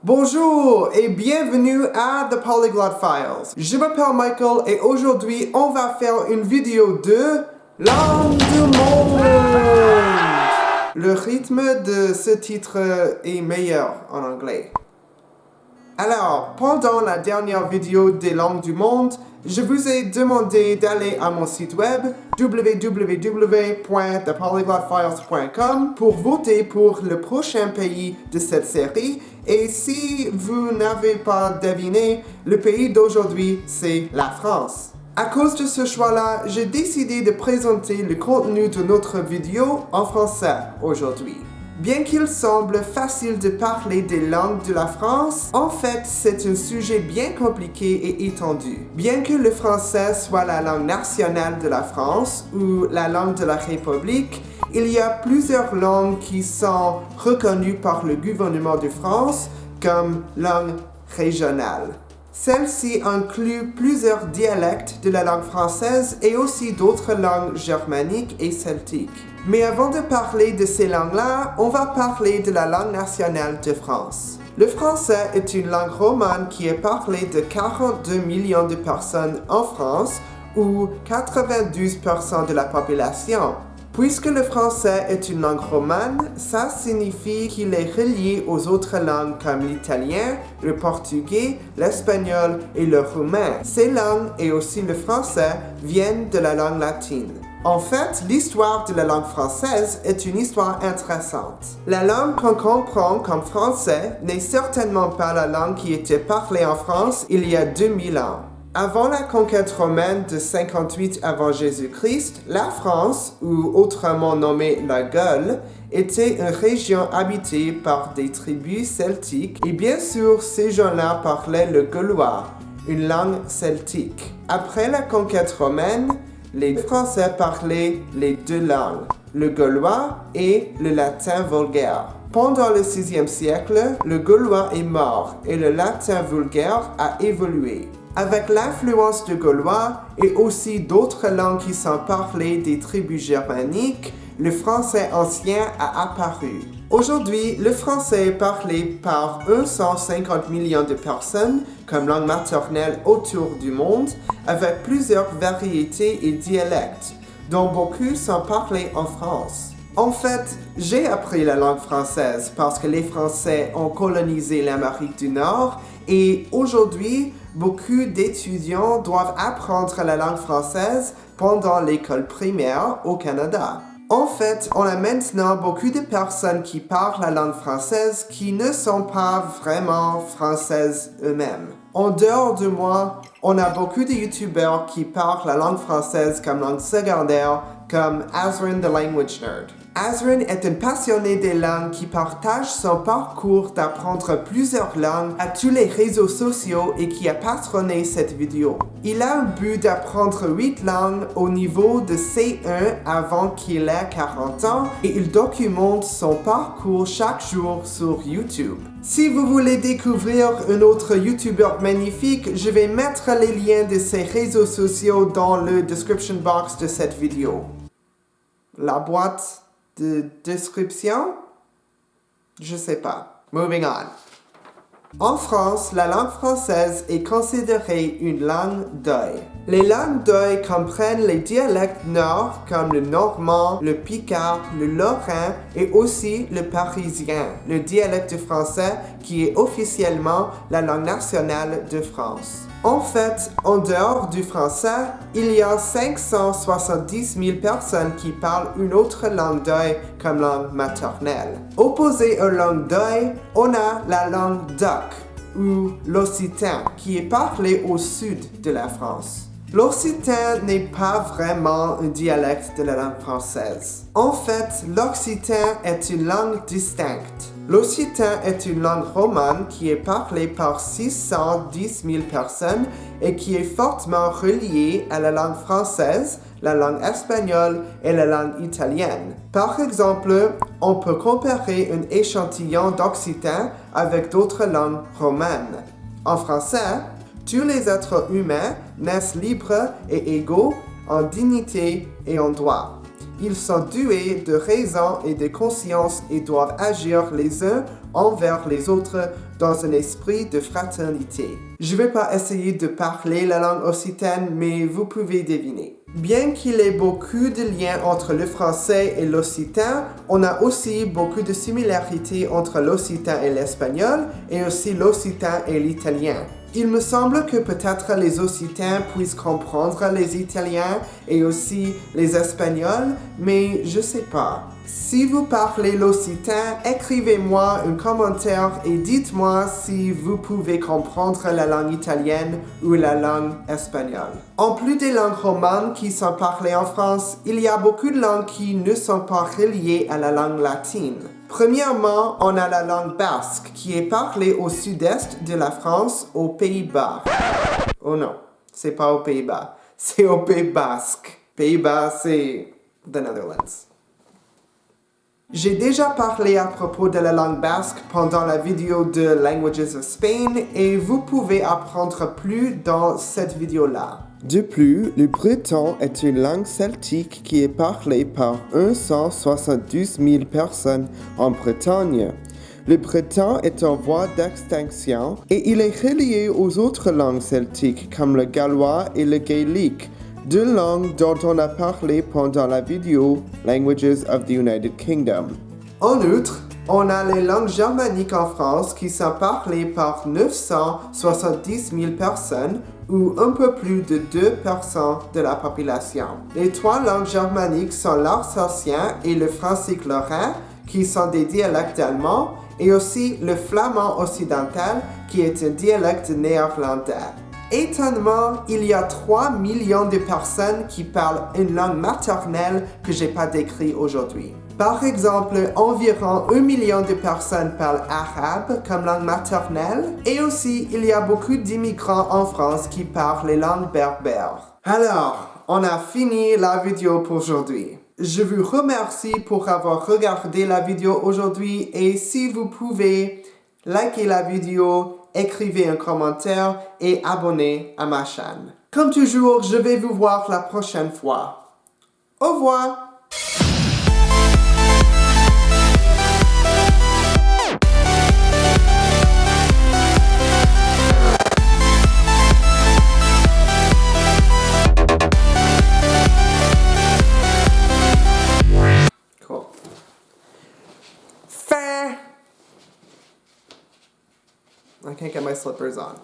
Bonjour et bienvenue à The Polyglot Files. Je m'appelle Michael et aujourd'hui on va faire une vidéo de langue du monde. Le rythme de ce titre est meilleur en anglais. Alors, pendant la dernière vidéo des langues du monde, je vous ai demandé d'aller à mon site web www.thepolyglotfiles.com pour voter pour le prochain pays de cette série. Et si vous n'avez pas deviné, le pays d'aujourd'hui, c'est la France. À cause de ce choix-là, j'ai décidé de présenter le contenu de notre vidéo en français aujourd'hui. Bien qu'il semble facile de parler des langues de la France, en fait, c'est un sujet bien compliqué et étendu. Bien que le français soit la langue nationale de la France ou la langue de la République, il y a plusieurs langues qui sont reconnues par le gouvernement de France comme langue régionale. Celle-ci inclut plusieurs dialectes de la langue française et aussi d'autres langues germaniques et celtiques. Mais avant de parler de ces langues-là, on va parler de la langue nationale de France. Le français est une langue romane qui est parlée de 42 millions de personnes en France, ou 92% de la population. Puisque le français est une langue romane, ça signifie qu'il est relié aux autres langues comme l'italien, le portugais, l'espagnol et le roumain. Ces langues et aussi le français viennent de la langue latine. En fait, l'histoire de la langue française est une histoire intéressante. La langue qu'on comprend comme français n'est certainement pas la langue qui était parlée en France il y a 2000 ans. Avant la conquête romaine de 58 avant Jésus-Christ, la France, ou autrement nommée la Gaule, était une région habitée par des tribus celtiques et bien sûr ces gens-là parlaient le gaulois, une langue celtique. Après la conquête romaine, les Français parlaient les deux langues, le gaulois et le latin vulgaire. Pendant le VIe siècle, le gaulois est mort et le latin vulgaire a évolué. Avec l'influence du gaulois et aussi d'autres langues qui sont parlées des tribus germaniques, le français ancien a apparu. Aujourd'hui, le français est parlé par 150 millions de personnes comme langue maternelle autour du monde, avec plusieurs variétés et dialectes, dont beaucoup sont parlés en France. En fait, j'ai appris la langue française parce que les Français ont colonisé l'Amérique du Nord et aujourd'hui, beaucoup d'étudiants doivent apprendre la langue française pendant l'école primaire au Canada. En fait, on a maintenant beaucoup de personnes qui parlent la langue française qui ne sont pas vraiment françaises eux-mêmes. En dehors de moi, on a beaucoup de youtubeurs qui parlent la langue française comme langue secondaire, comme Azrin the Language Nerd. Azrin est un passionné des langues qui partage son parcours d'apprendre plusieurs langues à tous les réseaux sociaux et qui a patronné cette vidéo. Il a un but d'apprendre 8 langues au niveau de C1 avant qu'il ait 40 ans et il documente son parcours chaque jour sur YouTube. Si vous voulez découvrir un autre YouTuber magnifique, je vais mettre les liens de ses réseaux sociaux dans le description box de cette vidéo. La boîte de description? Je sais pas. Moving on. En France, la langue française est considérée une langue d'oeil. Les langues d'oeil comprennent les dialectes nord comme le normand, le picard, le lorrain et aussi le parisien, le dialecte français qui est officiellement la langue nationale de France. En fait, en dehors du français, il y a 570 000 personnes qui parlent une autre langue d'oeil comme langue maternelle. Opposé aux langues d'oeil, on a la langue d'oc ou l'occitan qui est parlée au sud de la France. L'occitan n'est pas vraiment un dialecte de la langue française. En fait, l'occitan est une langue distincte. L'occitan est une langue romane qui est parlée par 610 000 personnes et qui est fortement reliée à la langue française, la langue espagnole et la langue italienne. Par exemple, on peut comparer un échantillon d'occitan avec d'autres langues romanes. En français, tous les êtres humains naissent libres et égaux en dignité et en droit. Ils sont doués de raison et de conscience et doivent agir les uns envers les autres dans un esprit de fraternité. Je ne vais pas essayer de parler la langue occitane, mais vous pouvez deviner. Bien qu'il y ait beaucoup de liens entre le français et l'occitan, on a aussi beaucoup de similarités entre l'occitan et l'espagnol et aussi l'occitan et l'italien. Il me semble que peut-être les Occitans puissent comprendre les Italiens et aussi les Espagnols, mais je sais pas. Si vous parlez l'occitan, écrivez-moi un commentaire et dites-moi si vous pouvez comprendre la langue italienne ou la langue espagnole. En plus des langues romanes qui sont parlées en France, il y a beaucoup de langues qui ne sont pas reliées à la langue latine. Premièrement, on a la langue basque qui est parlée au sud-est de la France, aux Pays-Bas. Oh non, c'est pas aux Pays-Bas, c'est au Pays Basque. Pays-Bas, c'est the Netherlands. J'ai déjà parlé à propos de la langue basque pendant la vidéo de Languages of Spain et vous pouvez apprendre plus dans cette vidéo-là. De plus, le breton est une langue celtique qui est parlée par 172 000 personnes en Bretagne. Le breton est en voie d'extinction et il est relié aux autres langues celtiques comme le gallois et le gaélique, deux langues dont on a parlé pendant la vidéo Languages of the United Kingdom. En outre, on a les langues germaniques en France qui sont parlées par 970 000 personnes ou un peu plus de 2% de la population. Les trois langues germaniques sont l'alsacien et le francique lorrain qui sont des dialectes allemands et aussi le flamand occidental qui est un dialecte néerlandais. Étonnamment, il y a 3 millions de personnes qui parlent une langue maternelle que je n'ai pas décrite aujourd'hui. Par exemple, environ 1 million de personnes parlent arabe comme langue maternelle et aussi il y a beaucoup d'immigrants en France qui parlent les langues berbères. Alors, on a fini la vidéo pour aujourd'hui. Je vous remercie pour avoir regardé la vidéo aujourd'hui et si vous pouvez, likez la vidéo, écrivez un commentaire et abonnez à ma chaîne. Comme toujours, je vais vous voir la prochaine fois. Au revoir! Cool. Fin! I can't get my slippers on.